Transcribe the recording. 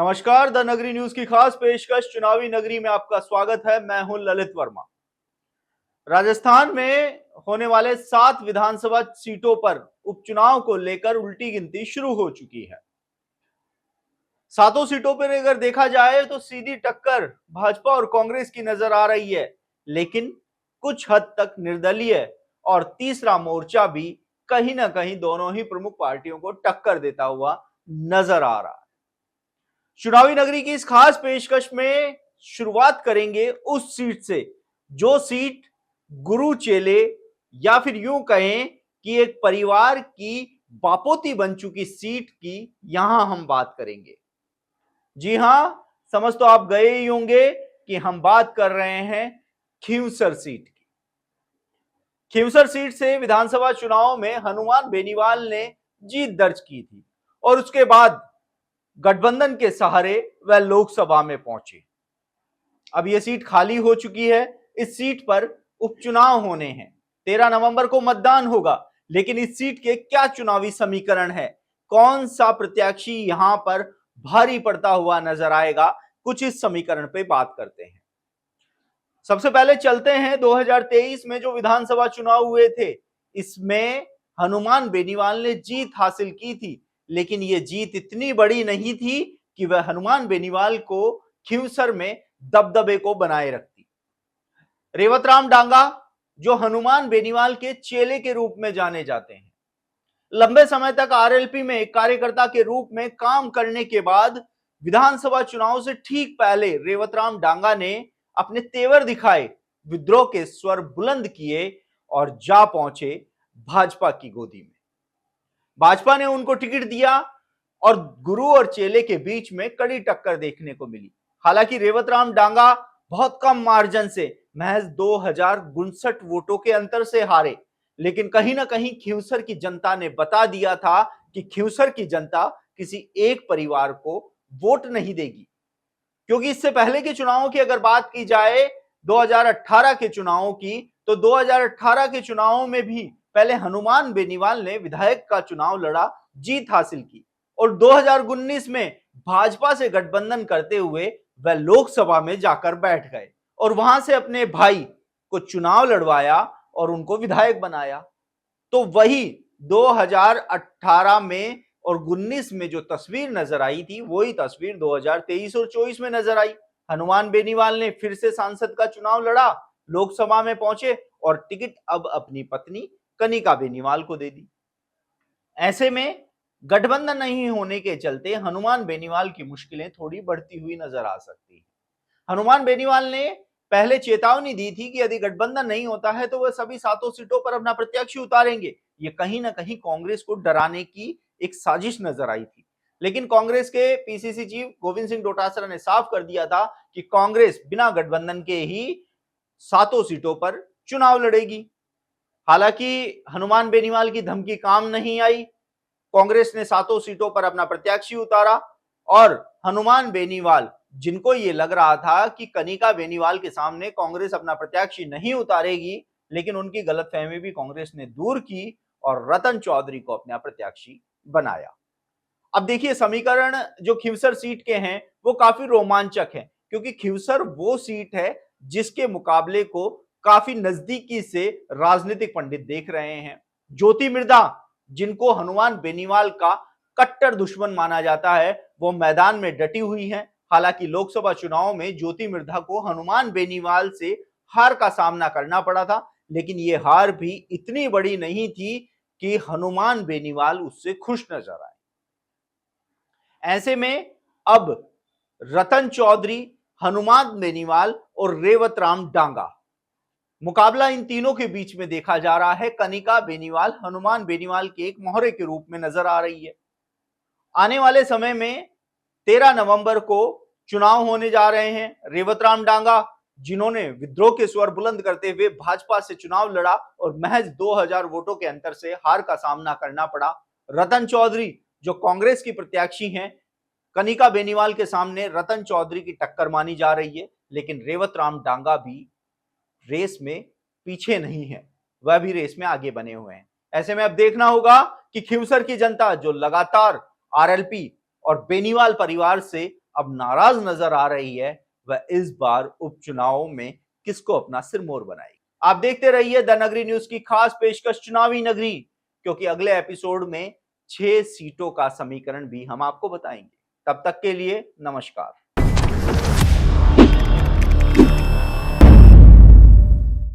नमस्कार, द नगरी न्यूज की खास पेशकश चुनावी नगरी में आपका स्वागत है। मैं हूं ललित वर्मा। राजस्थान में होने वाले 7 विधानसभा सीटों पर उपचुनाव को लेकर उल्टी गिनती शुरू हो चुकी है। सातों सीटों पर अगर देखा जाए तो सीधी टक्कर भाजपा और कांग्रेस की नजर आ रही है, लेकिन कुछ हद तक निर्दलीय और तीसरा मोर्चा भी कहीं ना कहीं दोनों ही प्रमुख पार्टियों को टक्कर देता हुआ नजर आ रहा है। चुनावी नगरी की इस खास पेशकश में शुरुआत करेंगे उस सीट से जो सीट गुरु चेले या फिर यूं कहें कि एक परिवार की बापोती बन चुकी सीट की यहां हम बात करेंगे। जी हां, समझ तो आप गए ही होंगे कि हम बात कर रहे हैं खींवसर सीट की। खींवसर सीट से विधानसभा चुनाव में हनुमान बेनीवाल ने जीत दर्ज की थी और उसके बाद गठबंधन के सहारे वह लोकसभा में पहुंचे। अब यह सीट खाली हो चुकी है। इस सीट पर उपचुनाव होने हैं। 13 नवंबर को मतदान होगा, लेकिन इस सीट के क्या चुनावी समीकरण है, कौन सा प्रत्याशी यहां पर भारी पड़ता हुआ नजर आएगा, कुछ इस समीकरण पे बात करते हैं। सबसे पहले चलते हैं 2023 में जो विधानसभा चुनाव हुए थे। इसमें हनुमान बेनीवाल ने जीत हासिल की थी, लेकिन यह जीत इतनी बड़ी नहीं थी कि वह हनुमान बेनीवाल को खींवसर में दबदबे को बनाए रखती। रेवतराम डांगा, जो हनुमान बेनीवाल के चेले के रूप में जाने जाते हैं, लंबे समय तक आरएलपी में एक कार्यकर्ता के रूप में काम करने के बाद विधानसभा चुनाव से ठीक पहले रेवतराम डांगा ने अपने तेवर दिखाए, विद्रोह के स्वर बुलंद किए और जा पहुंचे भाजपा की गोदी में। भाजपा ने उनको टिकट दिया और गुरु और चेले के बीच में कड़ी टक्कर देखने को मिली। हालांकि रेवतराम डांगा बहुत कम मार्जिन से महज 2059 वोटों के अंतर से हारे, लेकिन कहीं ना कहीं खींवसर की जनता ने बता दिया था कि खींवसर की जनता किसी एक परिवार को वोट नहीं देगी। क्योंकि इससे पहले के चुनावों की अगर बात की जाए 2018 के चुनावों की, तो 2018 के चुनावों में भी पहले हनुमान बेनीवाल ने विधायक का चुनाव लड़ा, जीत हासिल की और 2019 में भाजपा से गठबंधन करते हुए वह लोकसभा में जाकर बैठ गए और वहां से अपने भाई को चुनाव लड़वाया और उनको विधायक बनाया। तो वही 2018 में और 19 में जो तस्वीर नजर आई थी, वही तस्वीर 2023 और 24 में नजर आई। हनुमान बेनीवाल ने फिर से सांसद का चुनाव लड़ा, लोकसभा में पहुंचे और टिकट अब अपनी पत्नी कनिका बेनीवाल को दे दी। ऐसे में गठबंधन नहीं होने के चलते हनुमान बेनीवाल की मुश्किलें थोड़ी बढ़ती हुई नजर आ सकती है। हनुमान बेनीवाल ने पहले चेतावनी दी थी कि यदि गठबंधन नहीं होता है तो वह सभी सातों सीटों पर अपना प्रत्याशी उतारेंगे। ये कहीं ना कहीं कांग्रेस को डराने की एक साजिश नजर आई थी, लेकिन कांग्रेस के पीसीसी चीफ गोविंद सिंह डोटासरा ने साफ कर दिया था कि कांग्रेस बिना गठबंधन के ही सातों सीटों पर चुनाव लड़ेगी। हालांकि हनुमान बेनीवाल की धमकी काम नहीं आई। कांग्रेस ने सातों सीटों पर अपना प्रत्याशी उतारा और हनुमान बेनीवाल, जिनको ये लग रहा था कि कनिका बेनीवाल के सामने कांग्रेस अपना प्रत्याशी नहीं उतारेगी, लेकिन उनकी गलतफहमी भी कांग्रेस ने दूर की और रतन चौधरी को अपना प्रत्याशी बनाया। अब देखिए, समीकरण जो खींवसर सीट के हैं वो काफी रोमांचक है, क्योंकि खींवसर वो सीट है जिसके मुकाबले को काफी नजदीकी से राजनीतिक पंडित देख रहे हैं। ज्योति मिर्धा, जिनको हनुमान बेनीवाल का कट्टर दुश्मन माना जाता है, वो मैदान में डटी हुई हैं। हालांकि लोकसभा चुनाव में ज्योति मिर्धा को हनुमान बेनीवाल से हार का सामना करना पड़ा था, लेकिन ये हार भी इतनी बड़ी नहीं थी कि हनुमान बेनीवाल उससे खुश नजर आए। ऐसे में अब रतन चौधरी, हनुमान बेनीवाल और रेवतराम डांगा, मुकाबला इन तीनों के बीच में देखा जा रहा है। कनिका बेनीवाल हनुमान बेनीवाल के एक मोहरे के रूप में नजर आ रही है। आने वाले समय में 13 नवंबर को चुनाव होने जा रहे हैं। रेवतराम डांगा, जिन्होंने विद्रोह के स्वर बुलंद करते हुए भाजपा से चुनाव लड़ा और महज 2000 वोटों के अंतर से हार का सामना करना पड़ा। रतन चौधरी, जो कांग्रेस की प्रत्याशी हैं, कनिका बेनीवाल के सामने रतन चौधरी की टक्कर मानी जा रही है, लेकिन रेवतराम डांगा भी रेस में पीछे नहीं है, वह भी रेस में आगे बने हुए हैं। ऐसे में अब देखना होगा कि खींवसर की जनता, जो लगातार आरएलपी और बेनीवाल परिवार से अब नाराज नजर आ रही है, वह इस बार उपचुनाव में किसको अपना सिरमौर बनाएगी। आप देखते रहिए द नगरी न्यूज की खास पेशकश चुनावी नगरी, क्योंकि अगले एपिसोड में 6 सीटों का समीकरण भी हम आपको बताएंगे। तब तक के लिए नमस्कार।